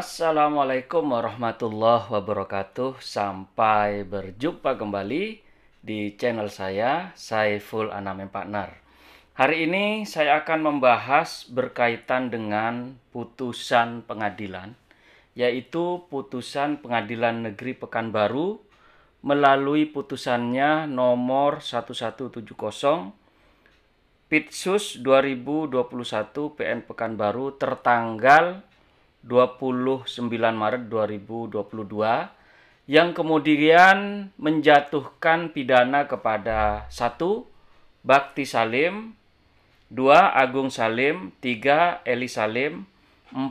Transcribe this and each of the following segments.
Assalamualaikum warahmatullahi wabarakatuh. Sampai berjumpa kembali di channel saya, Saiful Anam Partner. Hari ini saya akan membahas berkaitan dengan putusan pengadilan, yaitu putusan Pengadilan Negeri Pekanbaru melalui putusannya nomor 1170 Pitsus 2021 PN Pekanbaru tertanggal 29 Maret 2022 yang kemudian menjatuhkan pidana kepada 1. Bakti Salim, 2. Agung Salim, 3. Eli Salim, 4.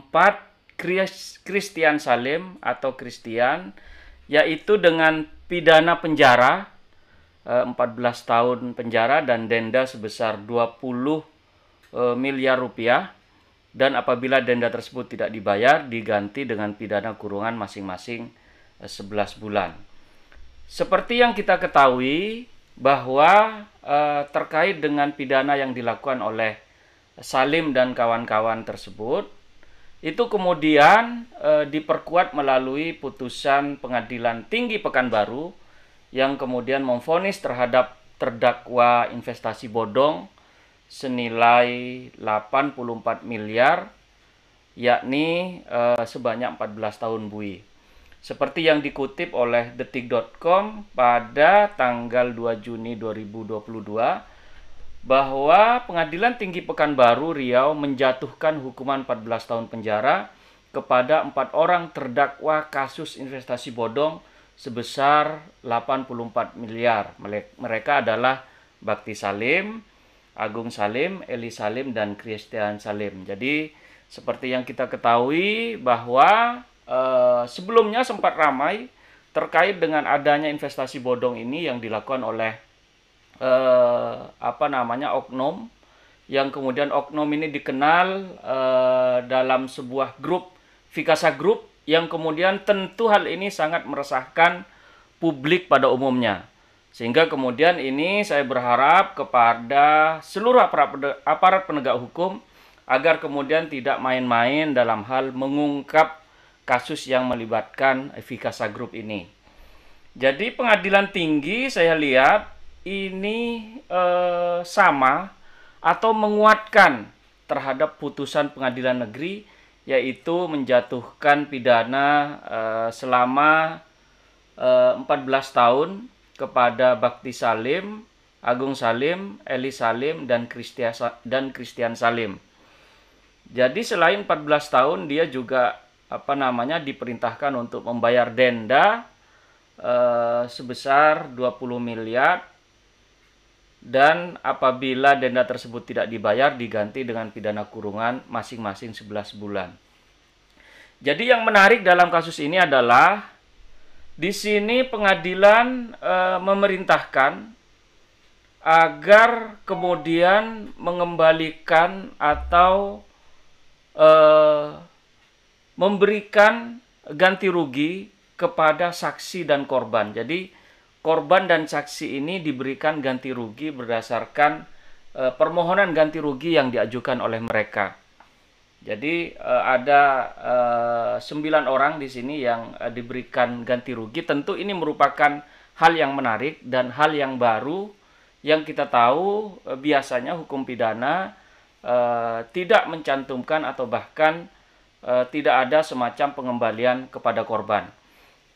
Christian Salim atau Christian, yaitu dengan pidana penjara 14 tahun penjara dan denda sebesar 20 miliar rupiah. Dan apabila denda tersebut tidak dibayar, diganti dengan pidana kurungan masing-masing 11 bulan. Seperti yang kita ketahui bahwa terkait dengan pidana yang dilakukan oleh Salim dan kawan-kawan tersebut, itu kemudian diperkuat melalui putusan Pengadilan Tinggi Pekanbaru yang kemudian memvonis terhadap terdakwa investasi bodong senilai 84 miliar, yakni sebanyak 14 tahun bui. Seperti yang dikutip oleh detik.com pada tanggal 2 Juni 2022, bahwa Pengadilan Tinggi Pekanbaru Riau menjatuhkan hukuman 14 tahun penjara kepada 4 orang terdakwa kasus investasi bodong sebesar 84 miliar. Mereka adalah Bakti Salim, Agung Salim, Eli Salim, dan Christian Salim. Jadi seperti yang kita ketahui bahwa sebelumnya sempat ramai terkait dengan adanya investasi bodong ini yang dilakukan oleh oknum, yang kemudian oknum ini dikenal dalam sebuah grup Vikasa Group, yang kemudian tentu hal ini sangat meresahkan publik pada umumnya. Sehingga kemudian ini saya berharap kepada seluruh aparat penegak hukum agar kemudian tidak main-main dalam hal mengungkap kasus yang melibatkan Vikasa Group ini. Jadi Pengadilan Tinggi saya lihat ini sama atau menguatkan terhadap putusan Pengadilan Negeri, yaitu menjatuhkan pidana selama 14 tahun kepada Bakti Salim, Agung Salim, Eli Salim, dan Christian Salim. Jadi selain 14 tahun, dia juga diperintahkan untuk membayar denda sebesar 20 miliar, dan apabila denda tersebut tidak dibayar, diganti dengan pidana kurungan masing-masing 11 bulan. Jadi yang menarik dalam kasus ini adalah di sini pengadilan memerintahkan agar kemudian mengembalikan atau memberikan ganti rugi kepada saksi dan korban. Jadi korban dan saksi ini diberikan ganti rugi berdasarkan permohonan ganti rugi yang diajukan oleh mereka. Jadi ada 9 orang di sini yang diberikan ganti rugi. Tentu ini merupakan hal yang menarik dan hal yang baru yang kita tahu biasanya hukum pidana tidak mencantumkan atau bahkan tidak ada semacam pengembalian kepada korban.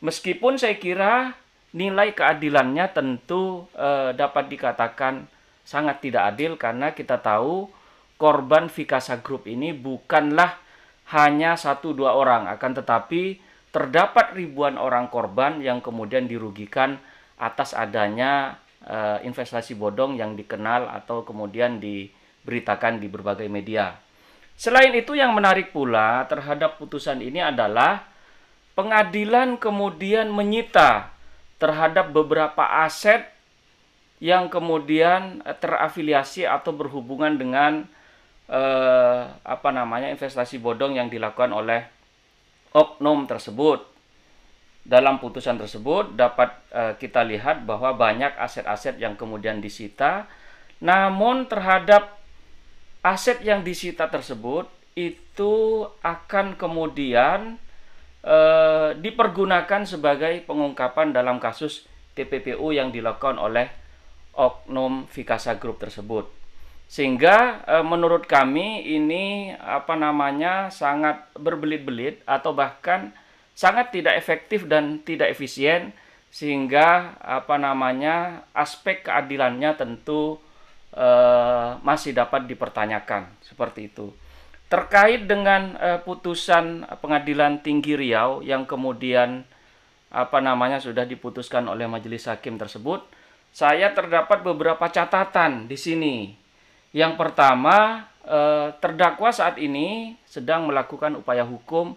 Meskipun saya kira nilai keadilannya tentu dapat dikatakan sangat tidak adil, karena kita tahu korban Vikasa Group ini bukanlah hanya 1-2 orang, akan tetapi terdapat ribuan orang korban yang kemudian dirugikan atas adanya investasi bodong yang dikenal atau kemudian diberitakan di berbagai media. Selain itu, yang menarik pula terhadap putusan ini adalah pengadilan kemudian menyita terhadap beberapa aset yang kemudian terafiliasi atau berhubungan dengan investasi bodong yang dilakukan oleh oknum tersebut. Dalam putusan tersebut dapat kita lihat bahwa banyak aset-aset yang kemudian disita, namun terhadap aset yang disita tersebut itu akan kemudian dipergunakan sebagai pengungkapan dalam kasus TPPU yang dilakukan oleh oknum Vikasa Group tersebut. Sehingga menurut kami ini sangat berbelit-belit atau bahkan sangat tidak efektif dan tidak efisien, sehingga aspek keadilannya tentu masih dapat dipertanyakan seperti itu. Terkait dengan putusan Pengadilan Tinggi Riau yang kemudian sudah diputuskan oleh majelis hakim tersebut, saya terdapat beberapa catatan di sini. Yang pertama, terdakwa saat ini sedang melakukan upaya hukum,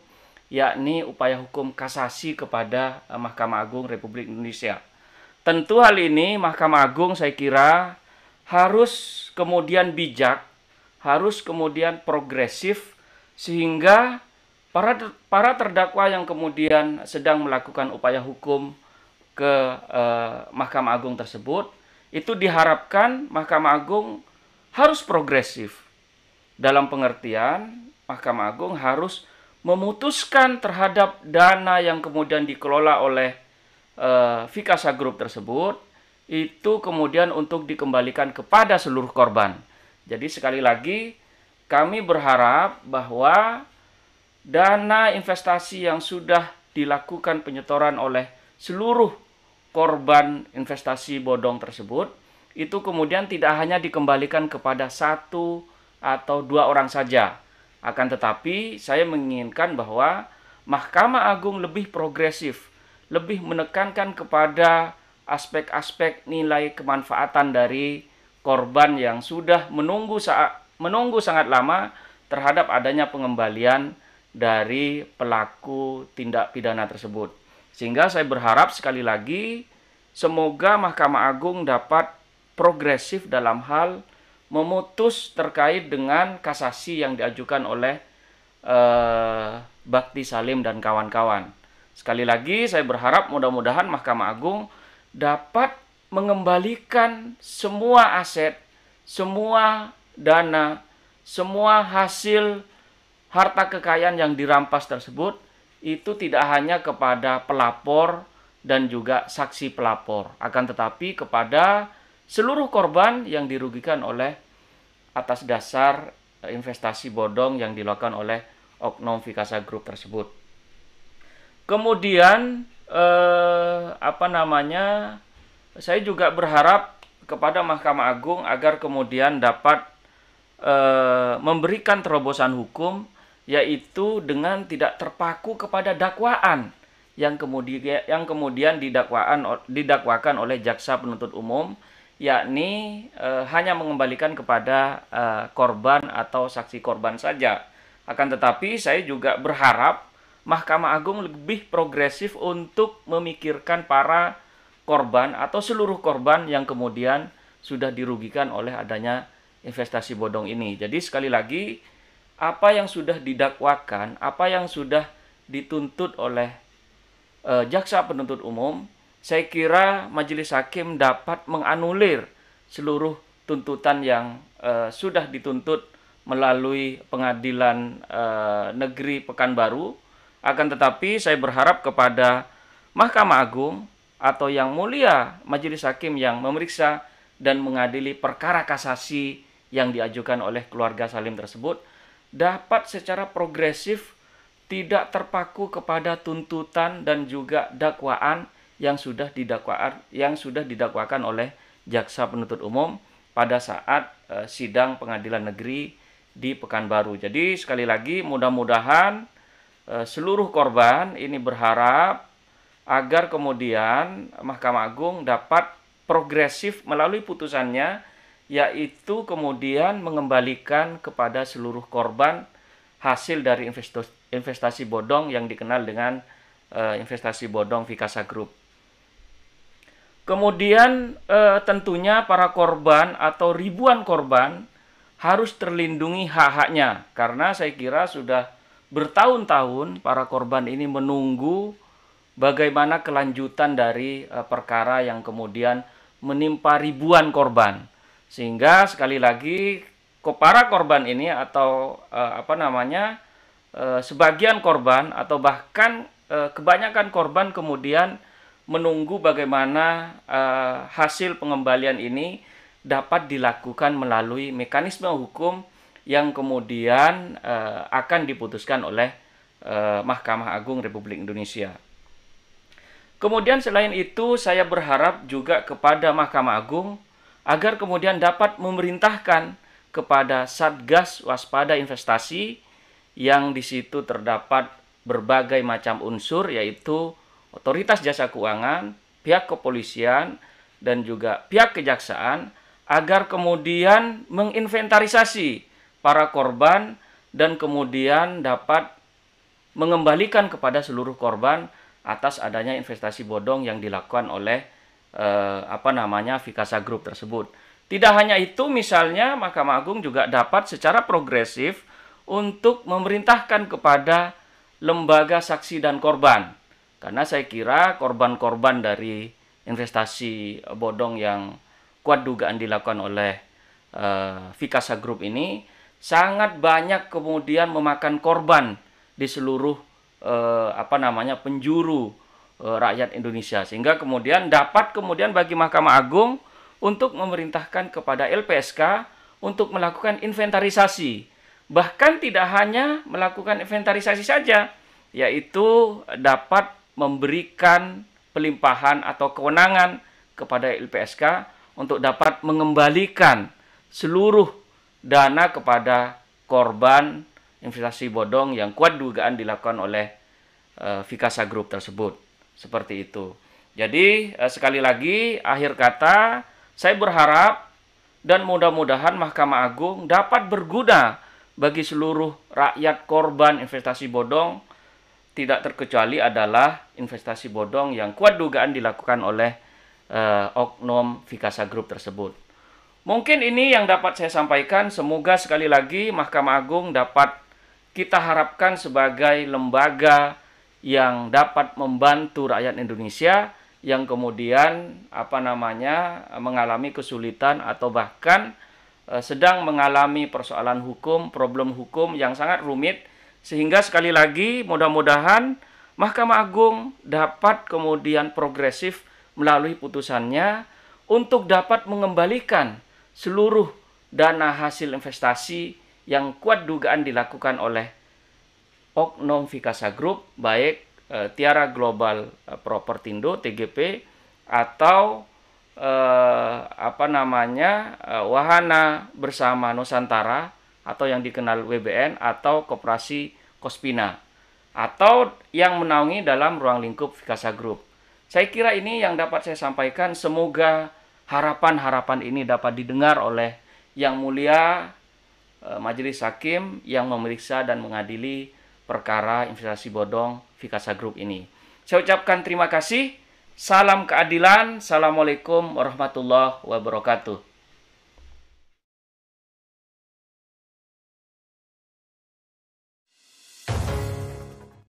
yakni upaya hukum kasasi kepada Mahkamah Agung Republik Indonesia. Tentu hal ini Mahkamah Agung saya kira harus kemudian bijak, harus kemudian progresif, sehingga para terdakwa yang kemudian sedang melakukan upaya hukum ke Mahkamah Agung tersebut, itu diharapkan Mahkamah Agung harus progresif. Dalam pengertian, Mahkamah Agung harus memutuskan terhadap dana yang kemudian dikelola oleh Vikasa Group tersebut, itu kemudian untuk dikembalikan kepada seluruh korban. Jadi sekali lagi, kami berharap bahwa dana investasi yang sudah dilakukan penyetoran oleh seluruh korban investasi bodong tersebut, itu kemudian tidak hanya dikembalikan kepada satu atau dua orang saja. Akan tetapi, saya menginginkan bahwa Mahkamah Agung lebih progresif, lebih menekankan kepada aspek-aspek nilai kemanfaatan dari korban yang sudah menunggu sangat lama terhadap adanya pengembalian dari pelaku tindak pidana tersebut. Sehingga saya berharap sekali lagi semoga Mahkamah Agung dapat progresif dalam hal memutus terkait dengan kasasi yang diajukan oleh Bakti Salim dan kawan-kawan. Sekali lagi saya berharap mudah-mudahan Mahkamah Agung dapat mengembalikan semua aset, semua dana, semua hasil harta kekayaan yang dirampas tersebut itu tidak hanya kepada pelapor dan juga saksi pelapor, akan tetapi kepada seluruh korban yang dirugikan oleh atas dasar investasi bodong yang dilakukan oleh oknum Vikasa Group tersebut. Kemudian saya juga berharap kepada Mahkamah Agung agar kemudian dapat memberikan terobosan hukum, yaitu dengan tidak terpaku kepada dakwaan yang kemudian didakwakan oleh jaksa penuntut umum, yakni hanya mengembalikan kepada korban atau saksi korban saja. Akan tetapi saya juga berharap Mahkamah Agung lebih progresif untuk memikirkan para korban atau seluruh korban yang kemudian sudah dirugikan oleh adanya investasi bodong ini. Jadi sekali lagi, apa yang sudah didakwakan, apa yang sudah dituntut oleh jaksa penuntut umum, saya kira majelis hakim dapat menganulir seluruh tuntutan yang sudah dituntut melalui Pengadilan Negeri Pekanbaru. Akan tetapi saya berharap kepada Mahkamah Agung atau yang mulia majelis hakim yang memeriksa dan mengadili perkara kasasi yang diajukan oleh keluarga Salim tersebut dapat secara progresif tidak terpaku kepada tuntutan dan juga dakwaan yang sudah didakwakan oleh jaksa penuntut umum pada saat sidang pengadilan negeri di Pekanbaru. Jadi sekali lagi mudah-mudahan seluruh korban ini berharap agar kemudian Mahkamah Agung dapat progresif melalui putusannya, yaitu kemudian mengembalikan kepada seluruh korban hasil dari investasi bodong yang dikenal dengan investasi bodong Vikasa Group. Kemudian tentunya para korban atau ribuan korban harus terlindungi hak-haknya, karena saya kira sudah bertahun-tahun para korban ini menunggu bagaimana kelanjutan dari perkara yang kemudian menimpa ribuan korban. Sehingga sekali lagi para korban ini atau sebagian korban atau bahkan kebanyakan korban kemudian menunggu bagaimana hasil pengembalian ini dapat dilakukan melalui mekanisme hukum yang kemudian akan diputuskan oleh Mahkamah Agung Republik Indonesia. Kemudian selain itu saya berharap juga kepada Mahkamah Agung agar kemudian dapat memerintahkan kepada Satgas Waspada Investasi yang di situ terdapat berbagai macam unsur, yaitu Otoritas Jasa Keuangan, pihak kepolisian, dan juga pihak kejaksaan, agar kemudian menginventarisasi para korban dan kemudian dapat mengembalikan kepada seluruh korban atas adanya investasi bodong yang dilakukan oleh Vikasa Group tersebut. Tidak hanya itu, misalnya Mahkamah Agung juga dapat secara progresif untuk memerintahkan kepada lembaga saksi dan korban. Karena saya kira korban-korban dari investasi bodong yang kuat dugaan dilakukan oleh Vikasa Group ini sangat banyak kemudian memakan korban di seluruh penjuru rakyat Indonesia, sehingga kemudian dapat bagi Mahkamah Agung untuk memerintahkan kepada LPSK untuk melakukan inventarisasi, bahkan tidak hanya melakukan inventarisasi saja, yaitu dapat memberikan pelimpahan atau kewenangan kepada LPSK untuk dapat mengembalikan seluruh dana kepada korban investasi bodong yang kuat dugaan dilakukan oleh Vikasa Group tersebut. Seperti itu. Jadi sekali lagi akhir kata, saya berharap dan mudah-mudahan Mahkamah Agung dapat berguna bagi seluruh rakyat korban investasi bodong, tidak terkecuali adalah investasi bodong yang kuat dugaan dilakukan oleh oknum Vikasa Group tersebut. Mungkin ini yang dapat saya sampaikan. Semoga sekali lagi Mahkamah Agung dapat kita harapkan sebagai lembaga yang dapat membantu rakyat Indonesia yang kemudian mengalami kesulitan atau bahkan sedang mengalami persoalan hukum, problem hukum yang sangat rumit, sehingga sekali lagi mudah-mudahan Mahkamah Agung dapat kemudian progresif melalui putusannya untuk dapat mengembalikan seluruh dana hasil investasi yang kuat dugaan dilakukan oleh oknum Vikasa Group, baik Tiara Global Propertindo TGP atau Wahana Bersama Nusantara atau yang dikenal WBN atau Koperasi Kospina atau yang menaungi dalam ruang lingkup Vikasa Group. Saya kira ini yang dapat saya sampaikan. Semoga harapan-harapan ini dapat didengar oleh Yang Mulia Majelis Hakim yang memeriksa dan mengadili perkara investasi bodong Vikasa Group ini. Saya ucapkan terima kasih. Salam keadilan. Assalamualaikum warahmatullahi wabarakatuh.